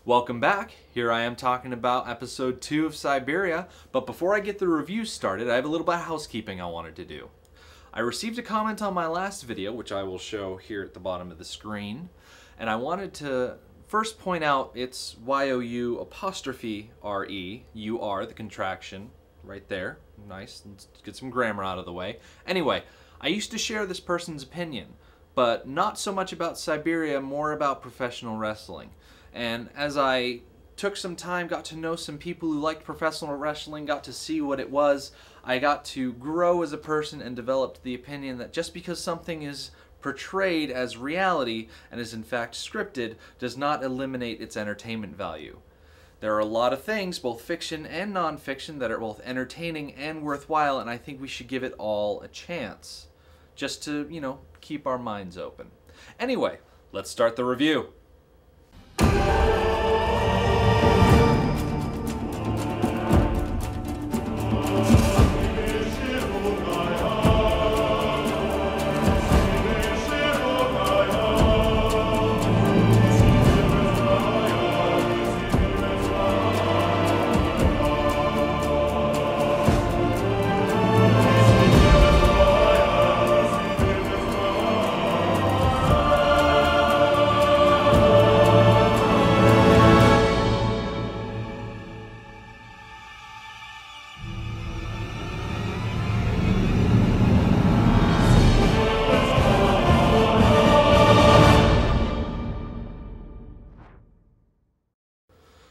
Welcome back. Here I am talking about episode 2 of Siberia, but before I get the review started, I have a little bit of housekeeping I wanted to do. I received a comment on my last video, which I will show here at the bottom of the screen, and I wanted to first point out it's Y-O-U''RE, U-R, the contraction, right there. Nice, let's get some grammar out of the way. Anyway, I used to share this person's opinion, but not so much about Siberia, more about professional wrestling. And as I took some time, got to know some people who liked professional wrestling, got to see what it was, I got to grow as a person and developed the opinion that just because something is portrayed as reality and is in fact scripted does not eliminate its entertainment value. There are a lot of things, both fiction and non-fiction, that are both entertaining and worthwhile, and I think we should give it all a chance. Just to, keep our minds open. Anyway, let's start the review.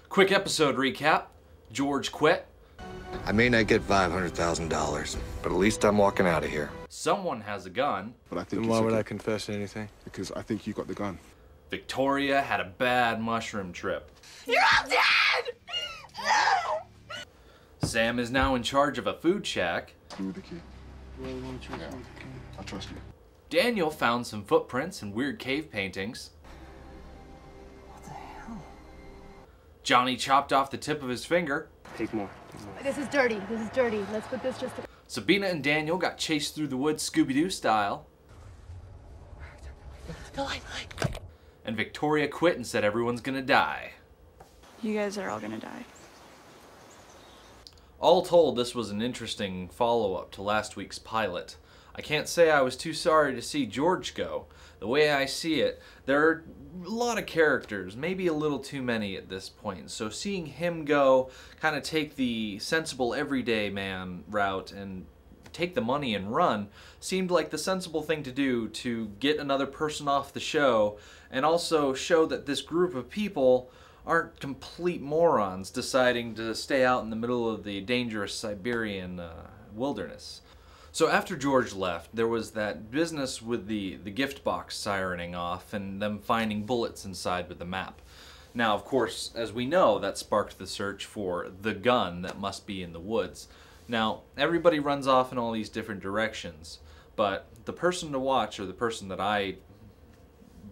Quick episode recap. George quit. I may not get $500,000, but at least I'm walking out of here. Someone has a gun. But I think Then why would I confess anything? Because I think you got the gun. Victoria had a bad mushroom trip. You're all dead! Sam is now in charge of a food shack. You the key. Yeah, I trust you. Daniel found some footprints and weird cave paintings. Johnny chopped off the tip of his finger. Take more. This is dirty. This is dirty. Let's put this just... Sabina and Daniel got chased through the woods Scooby-Doo style. The light. And Victoria quit and said everyone's gonna die. You guys are all gonna die. All told, this was an interesting follow-up to last week's pilot. I can't say I was too sorry to see George go. The way I see it, there are a lot of characters, maybe a little too many at this point. So seeing him go, kind of take the sensible everyday man route and take the money and run, seemed like the sensible thing to do to get another person off the show and also show that this group of people aren't complete morons deciding to stay out in the middle of the dangerous Siberian wilderness. So after George left, there was that business with the gift box sirening off and them finding bullets inside with the map. Now, of course, as we know, that sparked the search for the gun that must be in the woods. Now, everybody runs off in all these different directions, but the person to watch, or the person that I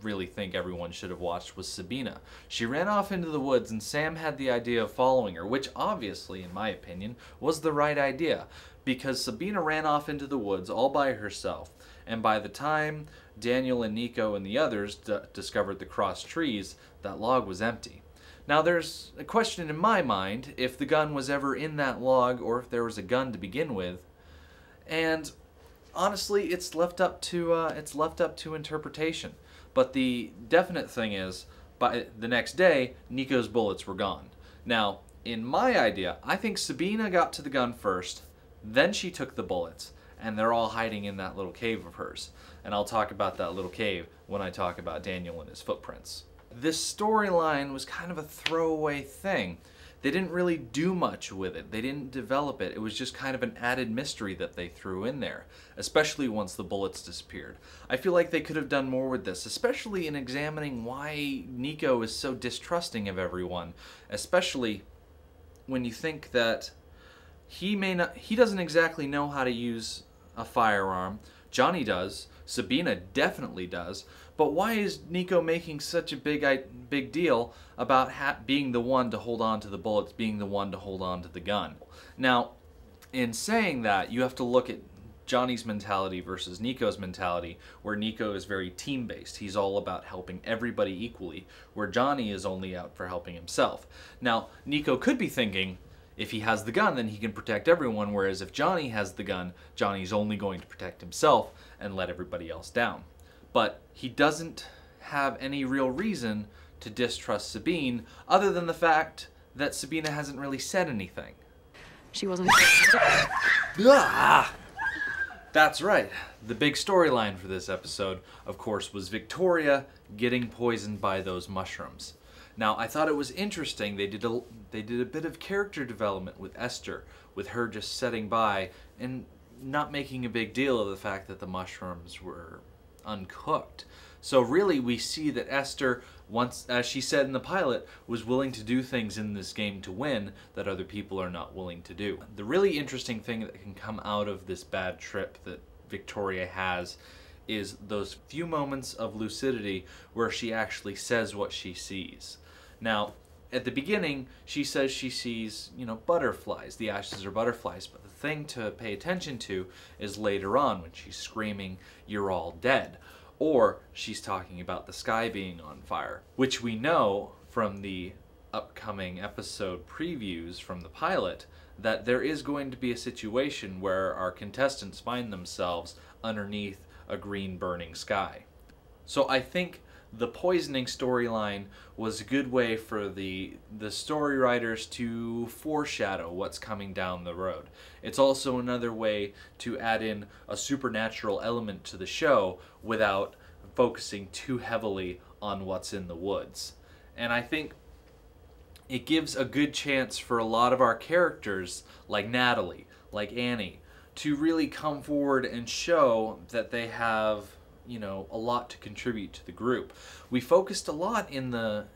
really think everyone should have watched, was Sabina. She ran off into the woods and Sam had the idea of following her, which obviously, in my opinion, was the right idea. Because Sabina ran off into the woods all by herself, and by the time Daniel and Nico and the others discovered the crossed trees, that log was empty. Now there's a question in my mind if the gun was ever in that log or if there was a gun to begin with, and honestly it's left up to interpretation. But the definite thing is, by the next day, Nico's bullets were gone. Now, in my idea, I think Sabina got to the gun first, then she took the bullets, and they're all hiding in that little cave of hers. And I'll talk about that little cave when I talk about Daniel and his footprints. This storyline was kind of a throwaway thing. They didn't really do much with it. They didn't develop it. It was just kind of an added mystery that they threw in there, especially once the bullets disappeared. I feel like they could have done more with this, especially in examining why Nico is so distrusting of everyone, especially when you think that he doesn't exactly know how to use a firearm. Johnny does. Sabina definitely does. But why is Nico making such a big deal about being the one to hold on to the bullets, being the one to hold on to the gun? Now, in saying that, you have to look at Johnny's mentality versus Nico's mentality, where Nico is very team-based. He's all about helping everybody equally, where Johnny is only out for helping himself. Now, Nico could be thinking, if he has the gun, then he can protect everyone, whereas if Johnny has the gun, Johnny's only going to protect himself and let everybody else down. But he doesn't have any real reason to distrust Sabine, other than the fact that Sabina hasn't really said anything. She wasn't. Ah! That's right. The big storyline for this episode, of course, was Victoria getting poisoned by those mushrooms. Now, I thought it was interesting. They did a bit of character development with Esther, with her just sitting by and not making a big deal of the fact that the mushrooms were uncooked. So really, we see that Esther, once, as she said in the pilot, was willing to do things in this game to win that other people are not willing to do. The really interesting thing that can come out of this bad trip that Victoria has is those few moments of lucidity where she actually says what she sees. Now, at the beginning, she says she sees, butterflies. The ashes are butterflies. But the thing to pay attention to is later on when she's screaming, "You're all dead." Or she's talking about the sky being on fire, which we know from the upcoming episode previews from the pilot that there is going to be a situation where our contestants find themselves underneath a green burning sky. So I think the poisoning storyline was a good way for the story writers to foreshadow what's coming down the road. It's also another way to add in a supernatural element to the show without focusing too heavily on what's in the woods. And I think it gives a good chance for a lot of our characters, like Natalie, like Annie, to really come forward and show that they have a lot to contribute to the group. We focused a lot in the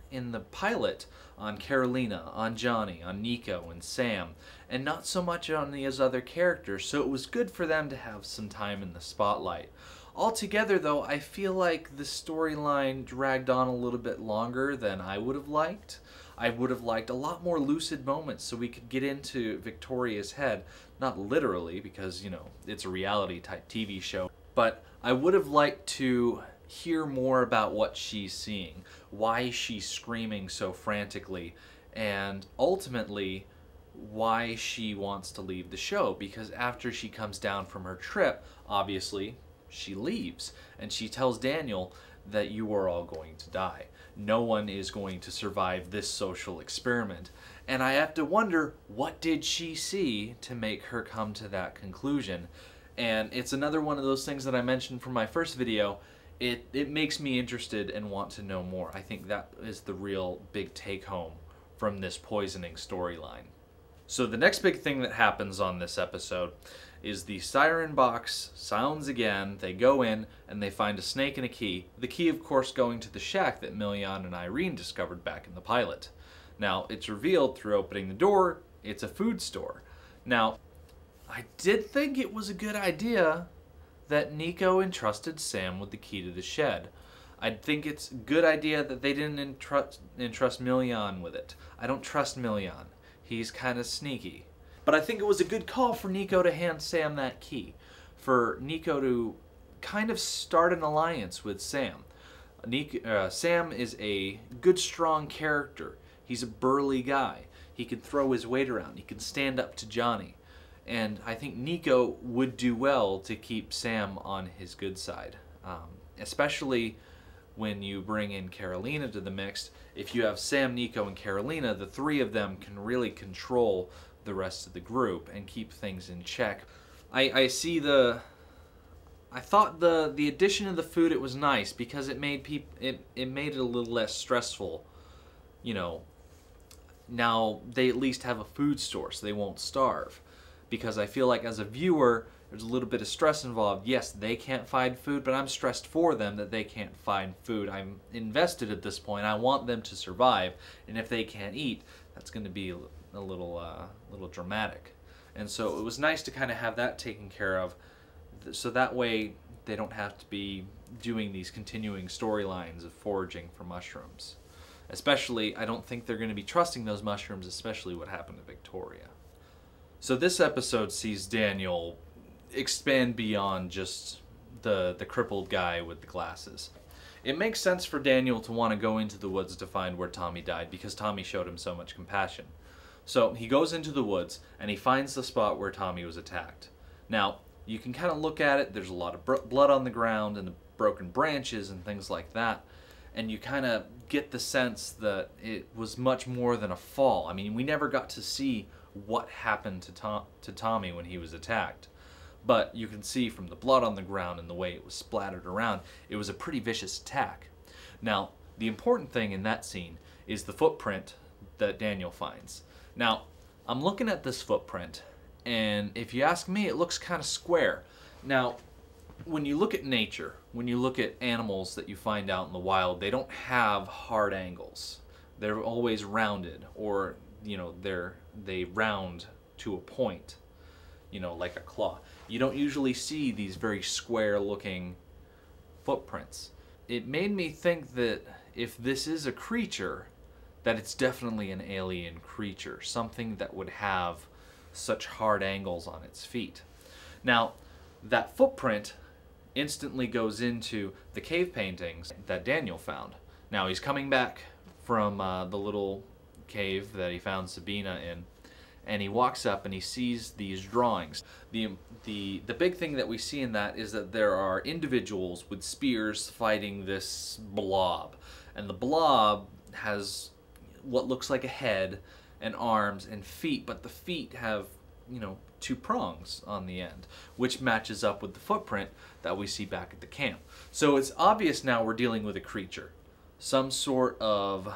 pilot on Carolina, on Johnny, on Nico and Sam, and not so much on these other characters, so it was good for them to have some time in the spotlight. Altogether, though, I feel like the storyline dragged on a little bit longer than I would have liked. I would have liked a lot more lucid moments so we could get into Victoria's head, not literally, because, it's a reality type TV show, but I would have liked to hear more about what she's seeing, why she's screaming so frantically, and ultimately why she wants to leave the show. Because after she comes down from her trip, obviously she leaves, and she tells Daniel that you are all going to die. No one is going to survive this social experiment. And I have to wonder, what did she see to make her come to that conclusion? And it's another one of those things that I mentioned from my first video. It makes me interested and want to know more. I think that is the real big take home from this poisoning storyline. So the next big thing that happens on this episode is the siren box sounds again. They go in and they find a snake and a key. The key, of course, going to the shack that Miljan and Irene discovered back in the pilot. Now, it's revealed through opening the door, it's a food store. Now, I did think it was a good idea that Nico entrusted Sam with the key to the shed. I think it's a good idea that they didn't entrust Miljan with it. I don't trust Miljan. He's kind of sneaky. But I think it was a good call for Nico to hand Sam that key. For Nico to kind of start an alliance with Sam. Sam is a good, strong character. He's a burly guy. He can throw his weight around. He can stand up to Johnny. And I think Nico would do well to keep Sam on his good side. Especially when you bring in Carolina to the mix. If you have Sam, Nico, and Carolina, the three of them can really control the rest of the group and keep things in check. I thought the addition of the food, it was nice because it made it made it a little less stressful. Now they at least have a food store so they won't starve. Because I feel like as a viewer, there's a little bit of stress involved. Yes, they can't find food, but I'm stressed for them that they can't find food. I'm invested at this point. I want them to survive, and if they can't eat, that's going to be a little dramatic. And so it was nice to kind of have that taken care of, so that way they don't have to be doing these continuing storylines of foraging for mushrooms. Especially, I don't think they're going to be trusting those mushrooms, especially what happened to Victoria. So this episode sees Daniel expand beyond just the crippled guy with the glasses. It makes sense for Daniel to want to go into the woods to find where Tommy died because Tommy showed him so much compassion. So he goes into the woods and he finds the spot where Tommy was attacked. Now, you can kind of look at it. There's a lot of blood on the ground and the broken branches and things like that. And you kind of get the sense that it was much more than a fall. I mean, we never got to see what happened to Tommy when he was attacked. But you can see from the blood on the ground and the way it was splattered around, it was a pretty vicious attack. Now, the important thing in that scene is the footprint that Daniel finds. Now, I'm looking at this footprint, and if you ask me, it looks kind of square. Now, when you look at nature, when you look at animals that you find out in the wild, they don't have hard angles. They're always rounded, or, you know, they round to a point, you know, like a claw. You don't usually see these very square looking footprints. It made me think that if this is a creature, that it's definitely an alien creature, something that would have such hard angles on its feet. Now, that footprint instantly goes into the cave paintings that Daniel found. Now, he's coming back from the little cave that he found Sabina in, and he walks up and he sees these drawings. The big thing that we see in that is that there are individuals with spears fighting this blob, and the blob has what looks like a head and arms and feet, but the feet have, you know, 2 prongs on the end, which matches up with the footprint that we see back at the camp. So it's obvious now we're dealing with a creature, some sort of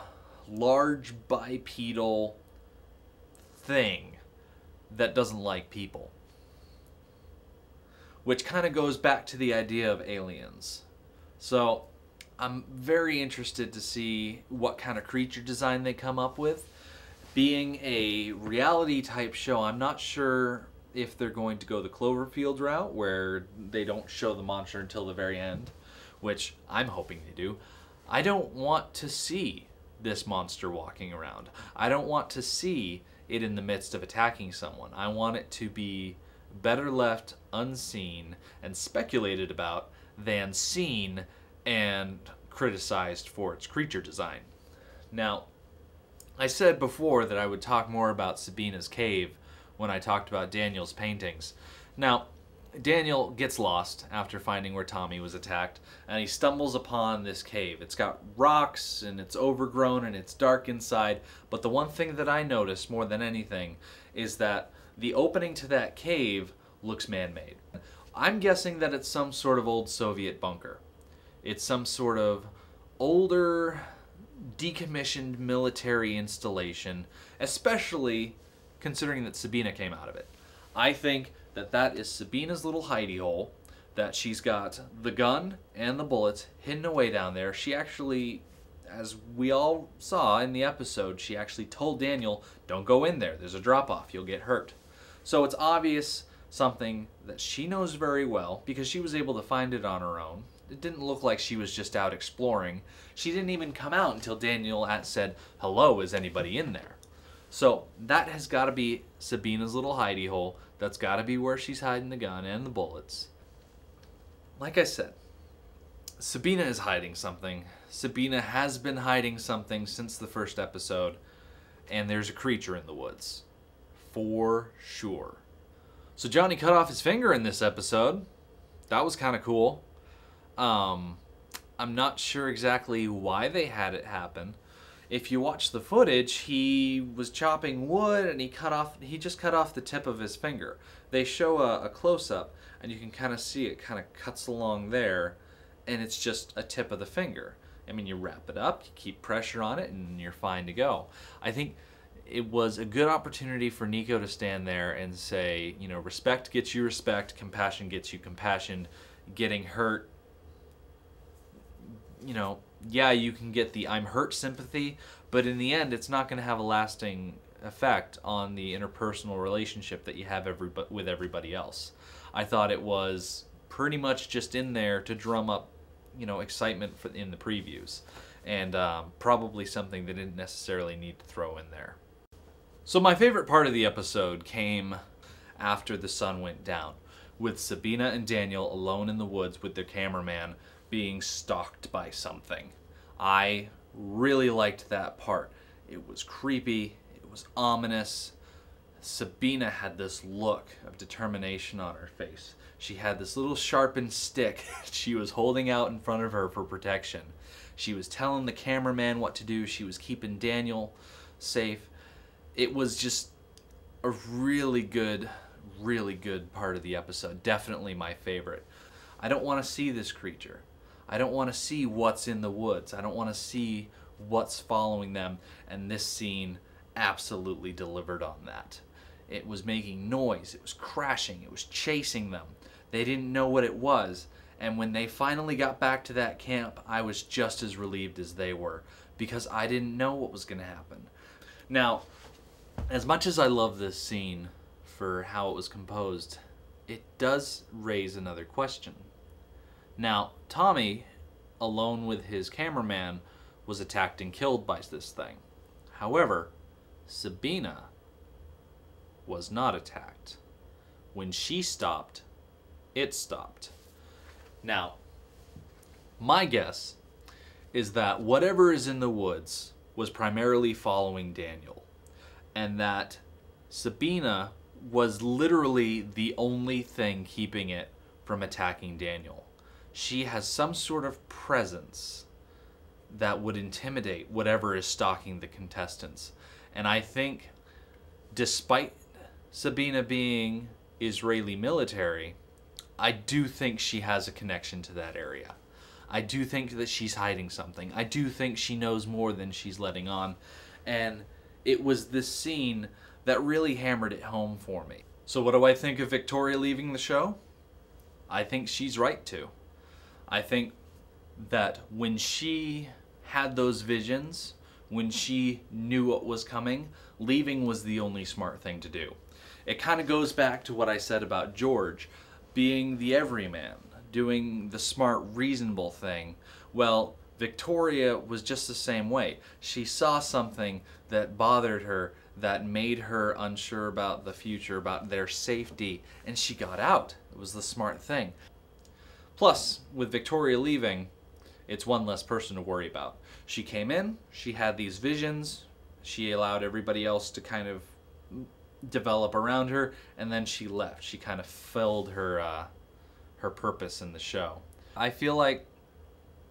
large bipedal thing that doesn't like people, which kind of goes back to the idea of aliens. So I'm very interested to see what kind of creature design they come up with. Being a reality type show, I'm not sure if they're going to go the Cloverfield route where they don't show the monster until the very end, which I'm hoping they do. I don't want to see this monster walking around. I don't want to see it in the midst of attacking someone. I want it to be better left unseen and speculated about than seen and criticized for its creature design. Now, I said before that I would talk more about Sabina's cave when I talked about Daniel's paintings. Now, Daniel gets lost after finding where Tommy was attacked, and he stumbles upon this cave. It's got rocks, and it's overgrown, and it's dark inside, but the one thing that I noticed more than anything is that the opening to that cave looks man-made. I'm guessing that it's some sort of old Soviet bunker. It's some sort of older, decommissioned military installation, especially considering that Sabina came out of it. I think that that is Sabina's little hidey hole, that she's got the gun and the bullets hidden away down there. She actually, as we all saw in the episode, she actually told Daniel, don't go in there, there's a drop-off, you'll get hurt. So it's obvious something that she knows very well because she was able to find it on her own. It didn't look like she was just out exploring. She didn't even come out until Daniel said, hello, is anybody in there? So that has got to be Sabina's little hidey hole. That's got to be where she's hiding the gun and the bullets. Like I said, Sabina is hiding something. Sabina has been hiding something since the first episode, and there's a creature in the woods. For sure. So Johnny cut off his finger in this episode. That was kind of cool. I'm not sure exactly why they had it happen. If you watch the footage, he was chopping wood and he just cut off the tip of his finger. They show a close-up and you can kind of see it kind of cuts along there, and it's just a tip of the finger. I mean, you wrap it up, you keep pressure on it, and you're fine to go. I think it was a good opportunity for Nico to stand there and say, you know, respect gets you respect, compassion gets you compassion. Getting hurt, you know, yeah, you can get the I'm hurt sympathy, but in the end, it's not going to have a lasting effect on the interpersonal relationship that you have with everybody else. I thought it was pretty much just in there to drum up, you know, excitement in the previews, and probably something they didn't necessarily need to throw in there. So my favorite part of the episode came after the sun went down. with Sabina and Daniel alone in the woods with their cameraman being stalked by something. I really liked that part. It was creepy, it was ominous. Sabina had this look of determination on her face. She had this little sharpened stick she was holding out in front of her for protection. She was telling the cameraman what to do. She was keeping Daniel safe. It was just a really good part of the episode. Definitely my favorite. I don't want to see this creature. I don't want to see what's in the woods. I don't want to see what's following them. And this scene absolutely delivered on that. It was making noise. It was crashing. It was chasing them. They didn't know what it was. And when they finally got back to that camp, I was just as relieved as they were, because I didn't know what was going to happen. Now, as much as I love this scene for how it was composed, it does raise another question. Now, Tommy, alone with his cameraman, was attacked and killed by this thing. However, Sabina was not attacked. When she stopped, it stopped. Now, my guess is that whatever is in the woods was primarily following Daniel, and that Sabina was literally the only thing keeping it from attacking Daniel. She has some sort of presence that would intimidate whatever is stalking the contestants. And I think, despite Sabina being Israeli military, I do think she has a connection to that area. I do think that she's hiding something. I do think she knows more than she's letting on. And it was this scene that really hammered it home for me. So what do I think of Victoria leaving the show? I think she's right to. I think that when she had those visions, when she knew what was coming, leaving was the only smart thing to do. It kind of goes back to what I said about George being the everyman, doing the smart, reasonable thing. Well, Victoria was just the same way. She saw something that bothered her, that made her unsure about the future, about their safety, and she got out. It was the smart thing. Plus, with Victoria leaving, it's one less person to worry about. She came in, she had these visions, she allowed everybody else to kind of develop around her, and then she left. She kind of filled her purpose in the show. I feel like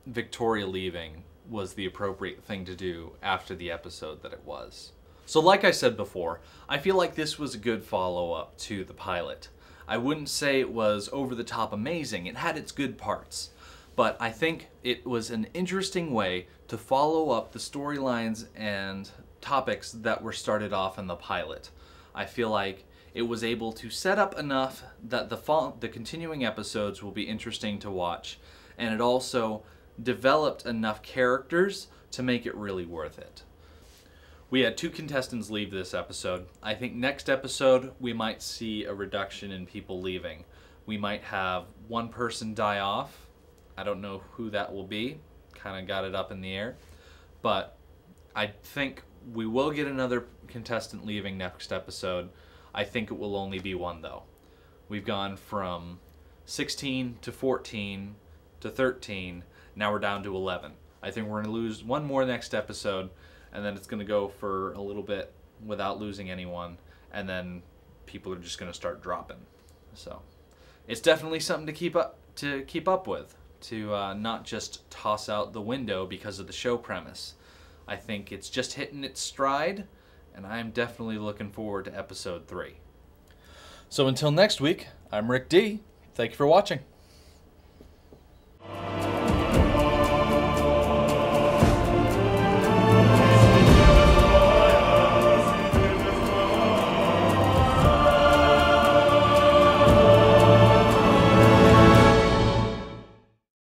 Victoria leaving was the appropriate thing to do after the episode that it was. So like I said before, I feel like this was a good follow-up to the pilot. I wouldn't say it was over-the-top amazing. It had its good parts. But I think it was an interesting way to follow up the storylines and topics that were started off in the pilot. I feel like it was able to set up enough that the continuing episodes will be interesting to watch, and it also developed enough characters to make it really worth it. We had 2 contestants leave this episode. I think next episode we might see a reduction in people leaving. We might have one person die off. I don't know who that will be. Kind of got it up in the air. But I think we will get another contestant leaving next episode. I think it will only be one, though. We've gone from 16 to 14 to 13. Now we're down to 11. I think we're going to lose one more next episode, and then it's going to go for a little bit without losing anyone, and then people are just going to start dropping. So it's definitely something to keep up with, to not just toss out the window because of the show premise. I think it's just hitting its stride, and I'm definitely looking forward to episode 3. So until next week, I'm Rick D. Thank you for watching.